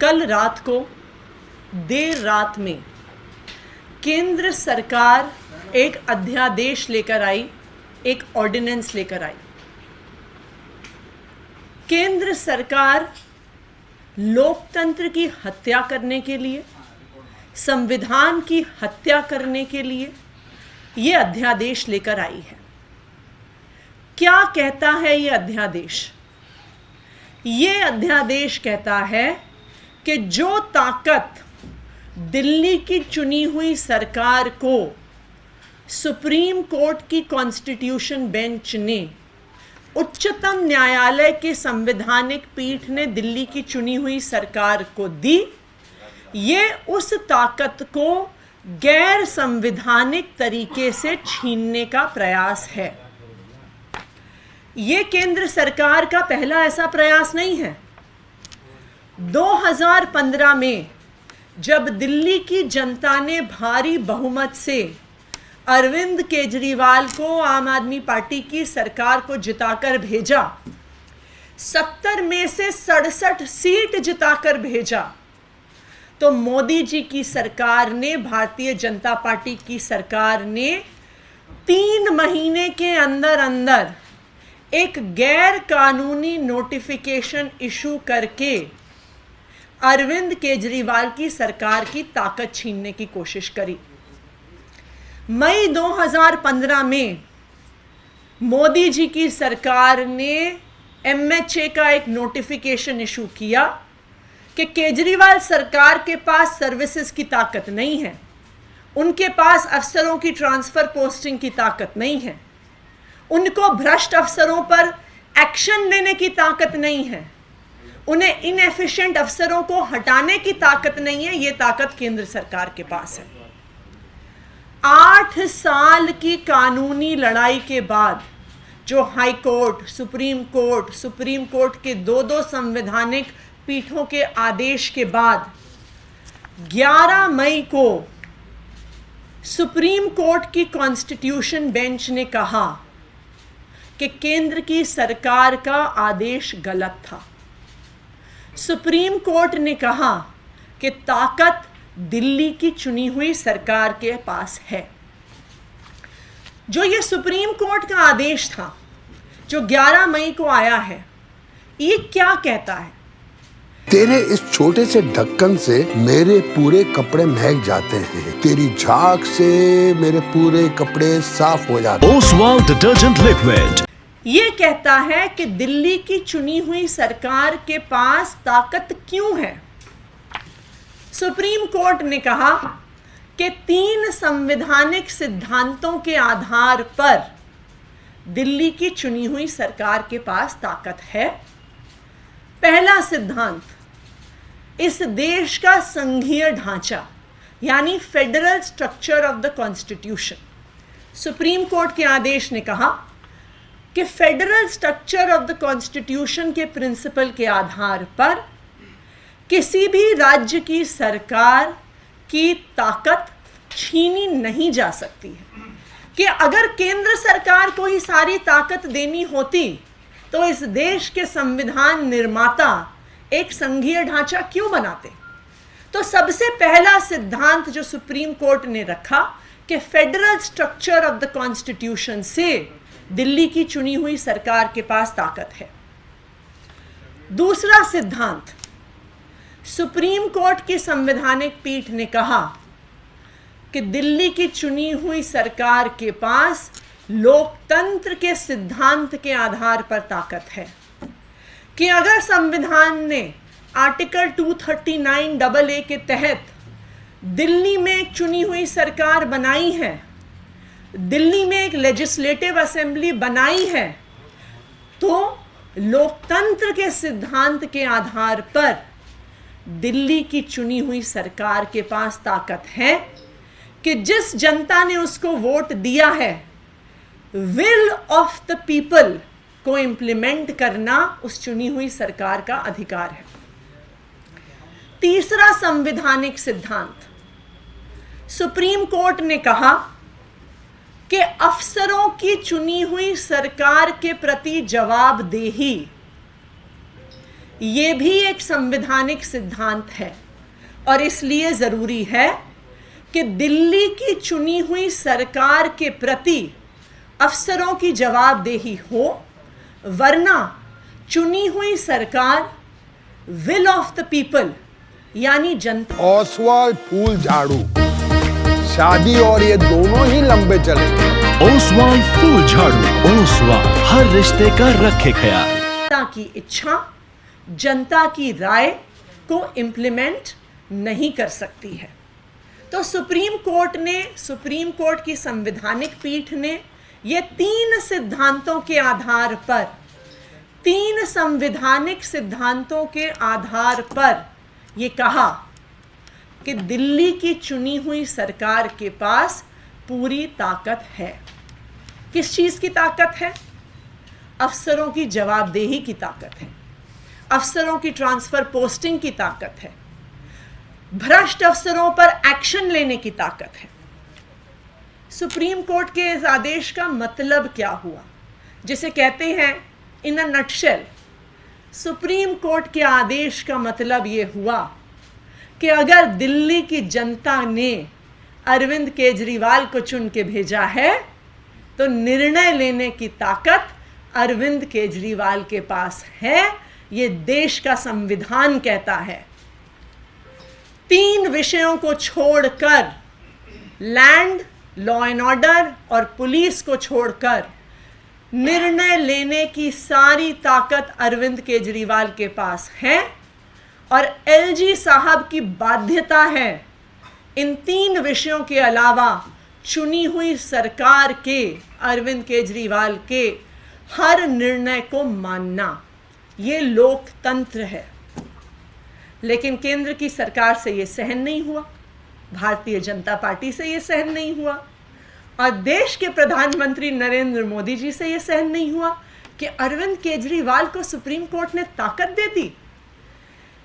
कल रात को देर रात में केंद्र सरकार एक अध्यादेश लेकर आई, एक ऑर्डिनेंस लेकर आई। केंद्र सरकार लोकतंत्र की हत्या करने के लिए, संविधान की हत्या करने के लिए ये अध्यादेश लेकर आई है। क्या कहता है ये अध्यादेश? ये अध्यादेश कहता है कि जो ताकत दिल्ली की चुनी हुई सरकार को सुप्रीम कोर्ट की कॉन्स्टिट्यूशन बेंच ने, उच्चतम न्यायालय के संवैधानिक पीठ ने दिल्ली की चुनी हुई सरकार को दी, ये उस ताकत को गैर संवैधानिक तरीके से छीनने का प्रयास है। ये केंद्र सरकार का पहला ऐसा प्रयास नहीं है। 2015 में जब दिल्ली की जनता ने भारी बहुमत से अरविंद केजरीवाल को आम आदमी पार्टी की सरकार को जिताकर भेजा, 70 में से 67 सीट जिताकर भेजा, तो मोदी जी की सरकार ने, भारतीय जनता पार्टी की सरकार ने 3 महीने के अंदर अंदर एक गैर कानूनी नोटिफिकेशन इशू करके अरविंद केजरीवाल की सरकार की ताकत छीनने की कोशिश करी। मई 2015 में मोदी जी की सरकार ने MHA का एक नोटिफिकेशन इशू किया कि केजरीवाल सरकार के पास सर्विसेज की ताकत नहीं है, उनके पास अफसरों की ट्रांसफर पोस्टिंग की ताकत नहीं है, उनको भ्रष्ट अफसरों पर एक्शन लेने की ताकत नहीं है, उन्हें इनएफिशिएंट अफसरों को हटाने की ताकत नहीं है। ये ताकत केंद्र सरकार के पास है। 8 साल की कानूनी लड़ाई के बाद जो हाई कोर्ट, सुप्रीम कोर्ट के 2 संवैधानिक पीठों के आदेश के बाद 11 मई को सुप्रीम कोर्ट की कॉन्स्टिट्यूशन बेंच ने कहा कि केंद्र की सरकार का आदेश गलत था। सुप्रीम कोर्ट ने कहा कि ताकत दिल्ली की चुनी हुई सरकार के पास है। जो ये सुप्रीम कोर्ट का आदेश था जो 11 मई को आया है, ये क्या कहता है? तेरे इस छोटे से ढक्कन से मेरे पूरे कपड़े महक जाते हैं, तेरी झाग से मेरे पूरे कपड़े साफ हो जाते हैं। ओसवाल डिटर्जेंट लिक्विड ये कहता है कि दिल्ली की चुनी हुई सरकार के पास ताकत क्यों है? सुप्रीम कोर्ट ने कहा कि 3 संवैधानिक सिद्धांतों के आधार पर दिल्ली की चुनी हुई सरकार के पास ताकत है। पहला सिद्धांत, इस देश का संघीय ढांचा यानी federal structure of the constitution. Supreme court के आदेश ने कहा कि federal structure of the constitution के प्रिंसिपल के आधार पर किसी भी राज्य की सरकार की ताकत छीनी नहीं जा सकती है। कि अगर केंद्र सरकार को ही सारी ताकत देनी होती तो इस देश के संविधान निर्माता एक संघीय ढांचा क्यों बनाते? तो सबसे पहला सिद्धांत जो सुप्रीम कोर्ट ने रखा कि federal structure of the constitution से दिल्ली की चुनी हुई सरकार के पास ताकत है। दूसरा सिद्धांत, सुप्रीम कोर्ट की संवैधानिक पीठ ने कहा कि दिल्ली की चुनी हुई सरकार के पास लोकतंत्र के सिद्धांत के आधार पर ताकत है कि अगर संविधान ने आर्टिकल 239 AA के तहत दिल्ली में एक चुनी हुई सरकार बनाई है, दिल्ली में एक लेजिस्लेटिव असेंबली बनाई है, तो लोकतंत्र के सिद्धांत के आधार पर दिल्ली की चुनी हुई सरकार के पास ताकत है कि जिस जनता ने उसको वोट दिया है, विल ऑफ द पीपल को इंप्लीमेंट करना उस चुनी हुई सरकार का अधिकार है। तीसरा संवैधानिक सिद्धांत, सुप्रीम कोर्ट ने कहा कि अफसरों की चुनी हुई सरकार के प्रति जवाबदेही ये भी एक संवैधानिक सिद्धांत है और इसलिए ज़रूरी है कि दिल्ली की चुनी हुई सरकार के प्रति अफसरों की जवाबदेही हो, वरना चुनी हुई सरकार विल ऑफ द पीपल यानी जनता। ओसवाल फूल झाड़ू, शादी और ये दोनों ही लंबे चलेंगे। ओसवाल फूल झाड़ू, ओसवाल हर रिश्ते का रखे ख्याल। जनता की इच्छा, जनता की राय को इम्प्लीमेंट नहीं कर सकती है। तो सुप्रीम कोर्ट की संवैधानिक पीठ ने ये 3 सिद्धांतों के आधार पर, 3 संवैधानिक सिद्धांतों के आधार पर ये कहा कि दिल्ली की चुनी हुई सरकार के पास पूरी ताकत है। किस चीज़ की ताकत है? अफसरों की जवाबदेही की ताकत है, अफसरों की ट्रांसफर पोस्टिंग की ताकत है, भ्रष्ट अफसरों पर एक्शन लेने की ताकत है। सुप्रीम कोर्ट के इस आदेश का मतलब क्या हुआ, जिसे कहते हैं इन अ नटशेल, सुप्रीम कोर्ट के आदेश का मतलब ये हुआ कि अगर दिल्ली की जनता ने अरविंद केजरीवाल को चुन के भेजा है तो निर्णय लेने की ताकत अरविंद केजरीवाल के पास है। ये देश का संविधान कहता है। 3 विषयों को छोड़कर, लैंड, लॉ एंड ऑर्डर और पुलिस को छोड़कर, निर्णय लेने की सारी ताकत अरविंद केजरीवाल के पास है और एलजी साहब की बाध्यता है इन 3 विषयों के अलावा चुनी हुई सरकार के, अरविंद केजरीवाल के हर निर्णय को मानना। ये लोकतंत्र है। लेकिन केंद्र की सरकार से ये सहन नहीं हुआ, भारतीय जनता पार्टी से ये सहन नहीं हुआ और देश के प्रधानमंत्री नरेंद्र मोदी जी से ये सहन नहीं हुआ कि अरविंद केजरीवाल को सुप्रीम कोर्ट ने ताकत दे दी,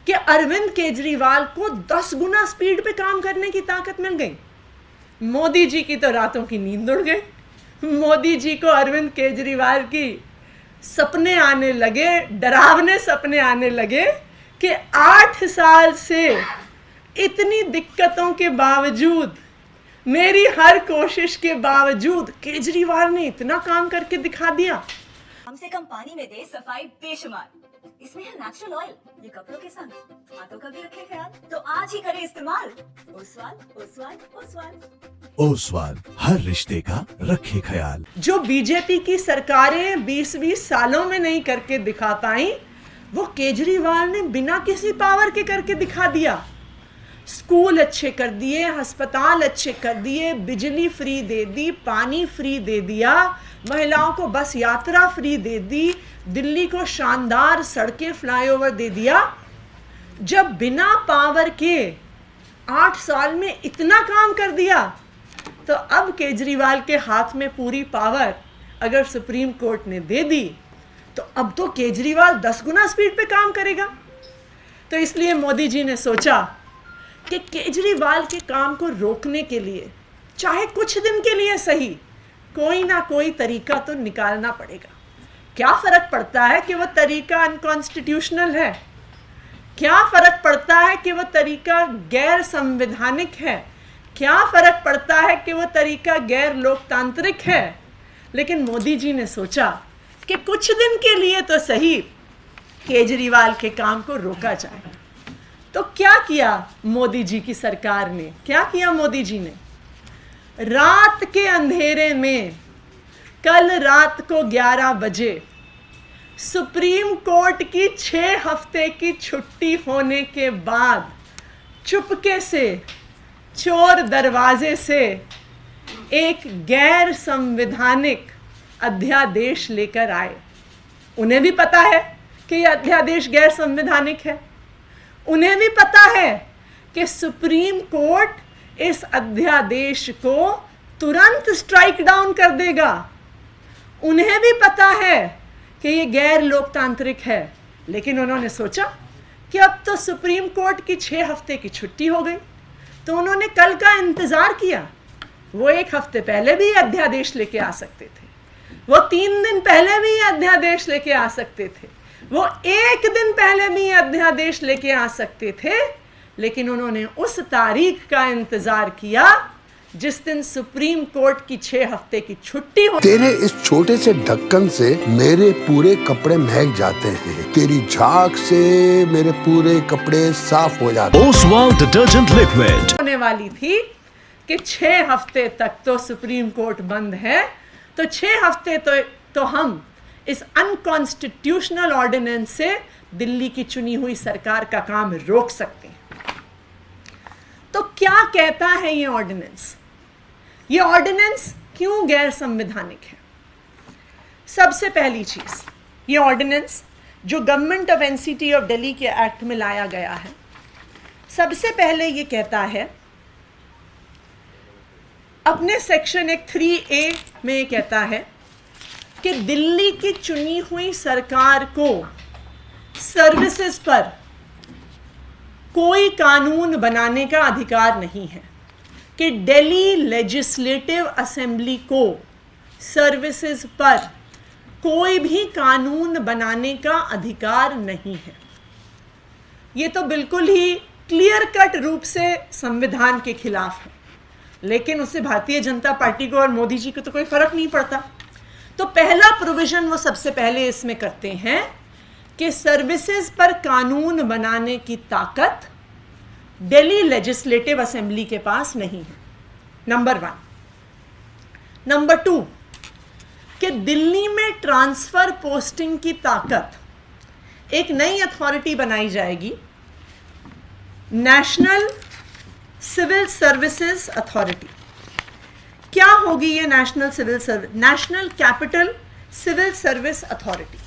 कि अरविंद केजरीवाल को 10 गुना स्पीड पे काम करने की ताकत मिल गई। मोदी जी की तो रातों की नींद उड़ गई। मोदी जी को अरविंद केजरीवाल की सपने आने लगे, डरावने सपने आने लगे कि 8 साल से इतनी दिक्कतों के बावजूद, मेरी हर कोशिश के बावजूद केजरीवाल ने इतना काम करके दिखा दिया। कम से कम पानी में दे सफाई बेशुमार। इसमें है नेचुरल ऑयल, ये कपड़ों के संग हाथों का भी रखे ख्याल, तो आज ही करें इस्तेमाल। ओसवाल, ओसवाल, ओसवाल। ओसवाल हर रिश्ते का रखे ख्याल। जो बीजेपी की सरकारें 20-20 सालों में नहीं करके दिखा पाई, वो केजरीवाल ने बिना किसी पावर के करके दिखा दिया। स्कूल अच्छे कर दिए, अस्पताल अच्छे कर दिए, बिजली फ्री दे दी, पानी फ्री दे दिया, महिलाओं को बस यात्रा फ्री दे दी, दिल्ली को शानदार सड़कें, फ्लाईओवर दे दिया। जब बिना पावर के 8 साल में इतना काम कर दिया, तो अब केजरीवाल के हाथ में पूरी पावर अगर सुप्रीम कोर्ट ने दे दी तो अब तो केजरीवाल 10 गुना स्पीड पे काम करेगा। तो इसलिए मोदी जी ने सोचा कि केजरीवाल के काम को रोकने के लिए, चाहे कुछ दिन के लिए सही, कोई ना कोई तरीका तो निकालना पड़ेगा। क्या फर्क पड़ता है कि वो तरीका अनकॉन्स्टिट्यूशनल है, क्या फर्क पड़ता है कि वो तरीका गैर संवैधानिक है, क्या फर्क पड़ता है कि वो तरीका गैर लोकतांत्रिक है। लेकिन मोदी जी ने सोचा कि कुछ दिन के लिए तो सही केजरीवाल के काम को रोका जाए। तो क्या किया मोदी जी की सरकार ने, क्या किया मोदी जी ने? रात के अंधेरे में कल रात को 11 बजे सुप्रीम कोर्ट की 6 हफ्ते की छुट्टी होने के बाद चुपके से चोर दरवाजे से एक गैर संवैधानिक अध्यादेश लेकर आए। उन्हें भी पता है कि यह अध्यादेश गैर संवैधानिक है, उन्हें भी पता है कि सुप्रीम कोर्ट इस अध्यादेश को तुरंत स्ट्राइक डाउन कर देगा, उन्हें भी पता है कि ये गैर लोकतांत्रिक है। लेकिन उन्होंने सोचा कि अब तो सुप्रीम कोर्ट की 6 हफ्ते की छुट्टी हो गई, तो उन्होंने कल का इंतज़ार किया। वो 1 हफ्ते पहले भी अध्यादेश लेके आ सकते थे, वो 3 दिन पहले भी अध्यादेश लेके आ सकते थे, वो एक दिन पहले भी ये अध्यादेश लेके आ सकते थे, लेकिन उन्होंने उस तारीख का इंतजार किया जिस दिन सुप्रीम कोर्ट की 6 हफ्ते की छुट्टी हो। तेरे इस छोटे से ढक्कन से मेरे पूरे कपड़े महक जाते हैं, तेरी झाग से मेरे पूरे कपड़े साफ हो जाते हैं। ओसवाल डिटर्जेंट लिक्विड होने वाली थी कि 6 हफ्ते तक तो सुप्रीम कोर्ट बंद है, तो 6 हफ्ते तो हम इस अनकॉन्स्टिट्यूशनल ऑर्डिनेंस से दिल्ली की चुनी हुई सरकार का काम रोक सकते हैं। तो क्या कहता है ये ऑर्डिनेंस? ये ऑर्डिनेंस क्यों गैर संवैधानिक है? सबसे पहली चीज, ये ऑर्डिनेंस जो government of NCT of Delhi के एक्ट में लाया गया है, सबसे पहले ये कहता है, अपने सेक्शन 3A में ये कहता है कि दिल्ली की चुनी हुई सरकार को सर्विसेज पर कोई कानून बनाने का अधिकार नहीं है, कि दिल्ली लेजिस्लेटिव असेंबली को सर्विसेज पर कोई भी कानून बनाने का अधिकार नहीं है। ये तो बिल्कुल ही क्लियर कट रूप से संविधान के खिलाफ है, लेकिन उससे भारतीय जनता पार्टी को और मोदी जी को तो कोई फर्क नहीं पड़ता। तो पहला प्रोविजन वो सबसे पहले इसमें करते हैं कि सर्विसेज पर कानून बनाने की ताकत दिल्ली लेजिस्लेटिव असेंबली के पास नहीं है, नंबर 1। नंबर 2, कि दिल्ली में ट्रांसफर पोस्टिंग की ताकत, एक नई अथॉरिटी बनाई जाएगी, नेशनल सिविल सर्विसेज अथॉरिटी। क्या होगी ये national capital civil service authority?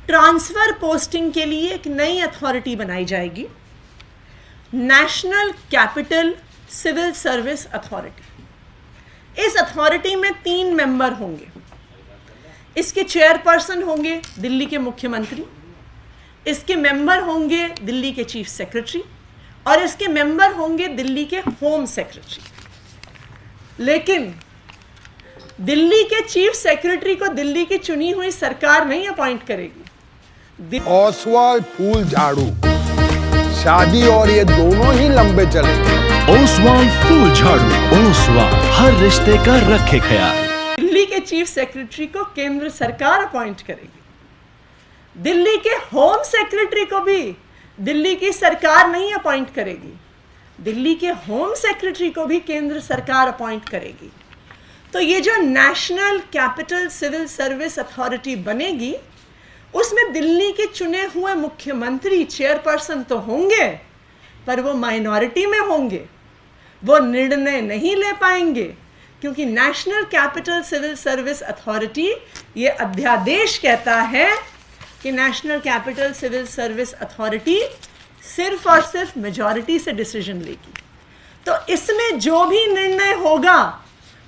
Transfer posting के लिए एक नई अथॉरिटी बनाई जाएगी, national capital civil service authority. इस अथॉरिटी में 3 मेंबर होंगे। इसके चेयरपर्सन होंगे दिल्ली के मुख्यमंत्री, इसके मेंबर होंगे दिल्ली के चीफ सेक्रेटरी, और इसके मेंबर होंगे दिल्ली के होम सेक्रेटरी। लेकिन दिल्ली के चीफ सेक्रेटरी को दिल्ली की चुनी हुई सरकार नहीं अपॉइंट करेगी। ओसवाल फूल झाड़ू, शादी और ये दोनों ही लंबे चलेंगे। ओसवाल फूल झाड़ू, ओसवाल हर रिश्ते का रखे ख्याल। दिल्ली के चीफ सेक्रेटरी को केंद्र सरकार अपॉइंट करेगी। दिल्ली के होम सेक्रेटरी को भी दिल्ली की सरकार नहीं अपॉइंट करेगी, दिल्ली के होम सेक्रेटरी को भी केंद्र सरकार अपॉइंट करेगी। तो ये जो national capital civil service authority बनेगी, उसमें दिल्ली के चुने हुए मुख्यमंत्री चेयरपर्सन तो होंगे, पर वो माइनॉरिटी में होंगे, वो निर्णय नहीं ले पाएंगे, क्योंकि national capital civil service authority, ये अध्यादेश कहता है कि national capital civil service authority सिर्फ और सिर्फ मेजॉरिटी से डिसीजन लेगी। तो इसमें जो भी निर्णय होगा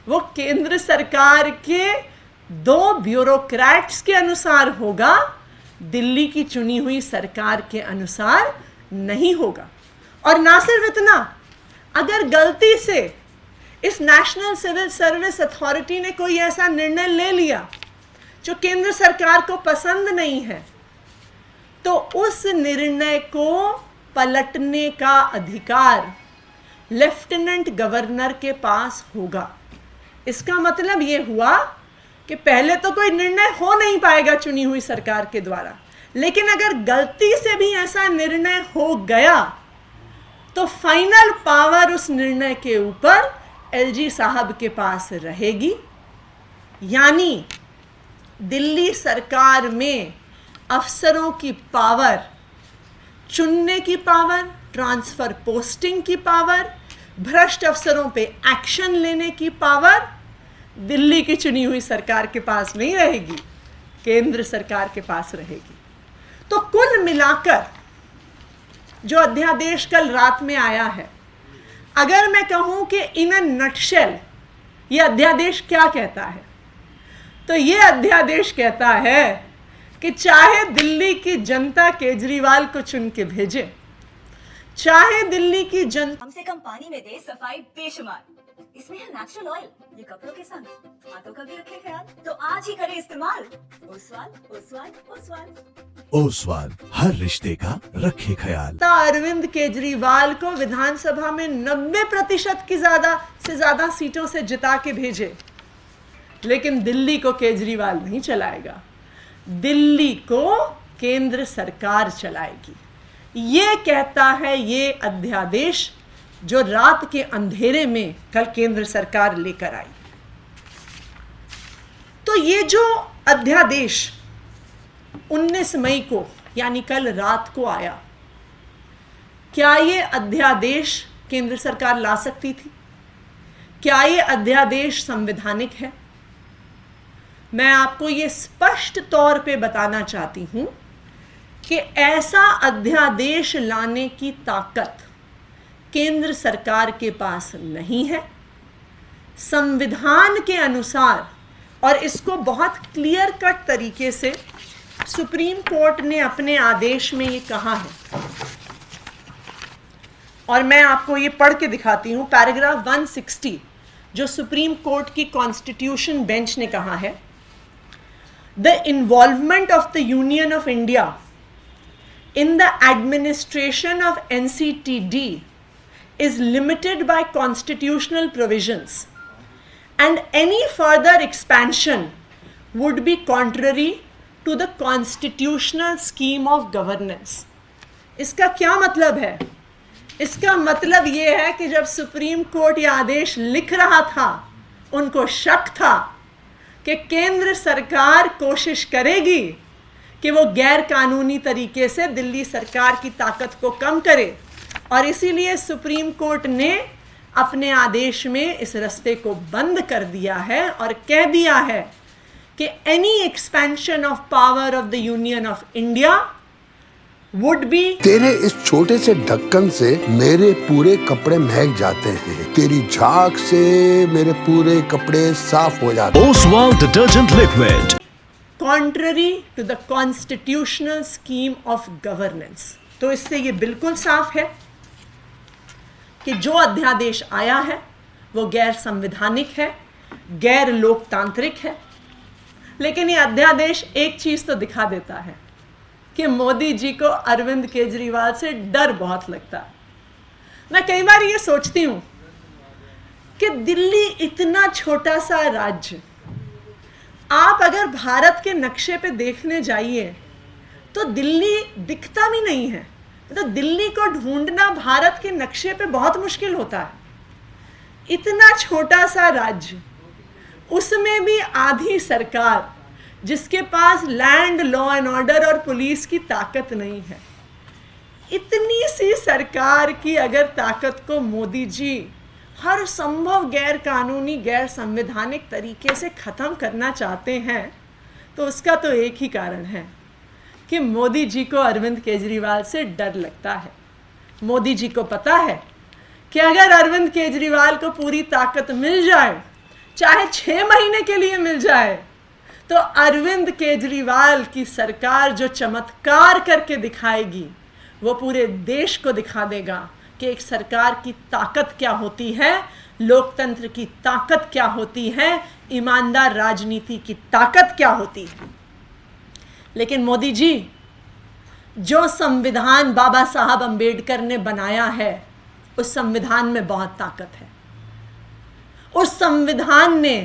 वो केंद्र सरकार के 2 ब्यूरोक्रेट्स के अनुसार होगा, दिल्ली की चुनी हुई सरकार के अनुसार नहीं होगा। और ना सिर्फ इतना, अगर गलती से इस नेशनल सिविल सर्विस अथॉरिटी ने कोई ऐसा निर्णय ले लिया जो केंद्र सरकार को पसंद नहीं है, तो उस निर्णय को पलटने का अधिकार लेफ्टिनेंट गवर्नर के पास होगा। इसका मतलब ये हुआ कि पहले तो कोई निर्णय हो नहीं पाएगा चुनी हुई सरकार के द्वारा, लेकिन अगर गलती से भी ऐसा निर्णय हो गया तो फाइनल पावर उस निर्णय के ऊपर एलजी साहब के पास रहेगी। यानी दिल्ली सरकार में अफसरों की पावर, चुनने की पावर, ट्रांसफर पोस्टिंग की पावर, भ्रष्ट अफसरों पे एक्शन लेने की पावर दिल्ली की चुनी हुई सरकार के पास नहीं रहेगी, केंद्र सरकार के पास रहेगी। तो कुल मिलाकर जो अध्यादेश कल रात में आया है, अगर मैं कहूं कि इन अ नटशेल ये अध्यादेश क्या कहता है, तो ये अध्यादेश कहता है कि चाहे दिल्ली की जनता केजरीवाल को चुन के भेजे, चाहे दिल्ली की जनता कम से कम पानी में दे सफाई बेशुमार, इसमें है नेचुरल ऑयल, ये कपड़ों के संग हाथों का भी रखे ख्याल, तो आज ही करें इस्तेमाल। ओसवाल ओसवाल ओसवाल। ओसवाल हर रिश्ते का रखे ख्याल। अरविंद केजरीवाल को विधानसभा में 90% की ज्यादा सीटों से जिता के भेजे, लेकिन दिल्ली को केजरीवाल नहीं चलाएगा, दिल्ली को केंद्र सरकार चलाएगी। ये कहता है ये अध्यादेश जो रात के अंधेरे में कल केंद्र सरकार लेकर आई। तो ये जो अध्यादेश 19 मई को यानी कल रात को आया, क्या ये अध्यादेश केंद्र सरकार ला सकती थी? क्या ये अध्यादेश संवैधानिक है? मैं आपको ये स्पष्ट तौर पे बताना चाहती हूं कि ऐसा अध्यादेश लाने की ताकत केंद्र सरकार के पास नहीं है। संविधान के अनुसार, और इसको बहुत क्लियर कट तरीके से सुप्रीम कोर्ट ने अपने आदेश में ये कहा है, और मैं आपको ये पढ़ के दिखाती हूं, पैराग्राफ 160 जो सुप्रीम कोर्ट की कॉन्स्टिट्यूशन बेंच ने कहा है, the involvement of the union of India in the administration of NCTD is limited by constitutional provisions and any further expansion would be contrary to the constitutional scheme of governance। इसका क्या मतलब है? इसका मतलब ये है कि जब सुप्रीम कोर्ट ये आदेश लिख रहा था, उनको शक था कि केंद्र सरकार कोशिश करेगी कि वो गैर कानूनी तरीके से दिल्ली सरकार की ताकत को कम करे, और इसीलिए सुप्रीम कोर्ट ने अपने आदेश में इस रास्ते को बंद कर दिया है और कह दिया है कि any expansion of power of the union of India would be. तेरे इस छोटे से ढक्कन से मेरे पूरे कपड़े महक जाते हैं, तेरी झाग से मेरे पूरे कपड़े साफ हो जाते हैं। Oswal detergent liquid. Contrary to the constitutional scheme of governance। तो इससे ये बिल्कुल साफ है कि जो अध्यादेश आया है वो गैर संवैधानिक है, गैर लोकतांत्रिक है। लेकिन ये अध्यादेश एक चीज तो दिखा देता है कि मोदी जी को अरविंद केजरीवाल से डर बहुत लगता है। मैं कई बार ये सोचती हूं कि दिल्ली इतना छोटा सा राज्य, आप अगर भारत के नक्शे पे देखने जाइए तो दिल्ली दिखता भी नहीं है। तो दिल्ली को ढूंढना भारत के नक्शे पे बहुत मुश्किल होता है। इतना छोटा सा राज्य, उसमें भी आधी सरकार, जिसके पास लैंड, लॉ एंड ऑर्डर और पुलिस की ताकत नहीं है। इतनी सी सरकार की अगर ताकत को मोदी जी हर संभव गैर कानूनी, गैर संवैधानिक तरीके से ख़त्म करना चाहते हैं, तो उसका तो एक ही कारण है कि मोदी जी को अरविंद केजरीवाल से डर लगता है। मोदी जी को पता है कि अगर अरविंद केजरीवाल को पूरी ताकत मिल जाए, चाहे 6 महीने के लिए मिल जाए, तो अरविंद केजरीवाल की सरकार जो चमत्कार करके दिखाएगी वो पूरे देश को दिखा देगा कि एक सरकार की ताकत क्या होती है, लोकतंत्र की ताकत क्या होती है, ईमानदार राजनीति की ताकत क्या होती है। लेकिन मोदी जी, जो संविधान बाबा साहब अंबेडकर ने बनाया है, उस संविधान में बहुत ताकत है। उस संविधान ने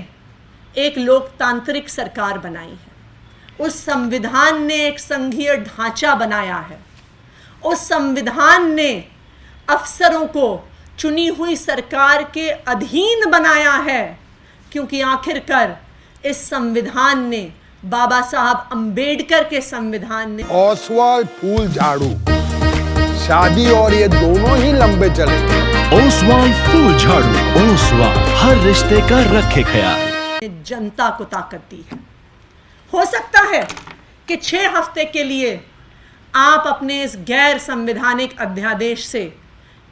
एक लोकतांत्रिक सरकार बनाई है। उस संविधान ने एक संघीय ढांचा बनाया है। उस संविधान ने अफसरों को चुनी हुई सरकार के अधीन बनाया है, क्योंकि आखिरकार इस संविधान ने, बाबा साहब अंबेडकर के संविधान ने। ओसवाल फूल झाड़ू, शादी और ये दोनों ही लंबे चलेंगे। ओसवाल फूल झाड़ू। ओसवाल हर रिश्ते का रखे ख्याल। जनता को ताकत दी है। हो सकता है कि 6 हफ्ते के लिए आप अपने इस गैर संवैधानिक अध्यादेश से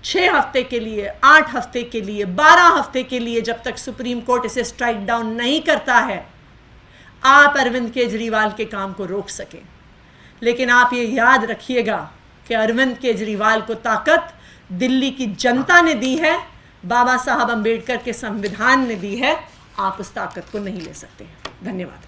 6 हफ्ते के लिए, 8 हफ्ते के लिए, 12 हफ्ते के लिए, जब तक सुप्रीम कोर्ट इसे स्ट्राइक डाउन नहीं करता है, आप अरविंद केजरीवाल के काम को रोक सकें। लेकिन आप ये याद रखिएगा कि अरविंद केजरीवाल को ताकत दिल्ली की जनता ने दी है, बाबा साहब अंबेडकर के संविधान ने दी है, आप उस ताकत को नहीं ले सकते। धन्यवाद।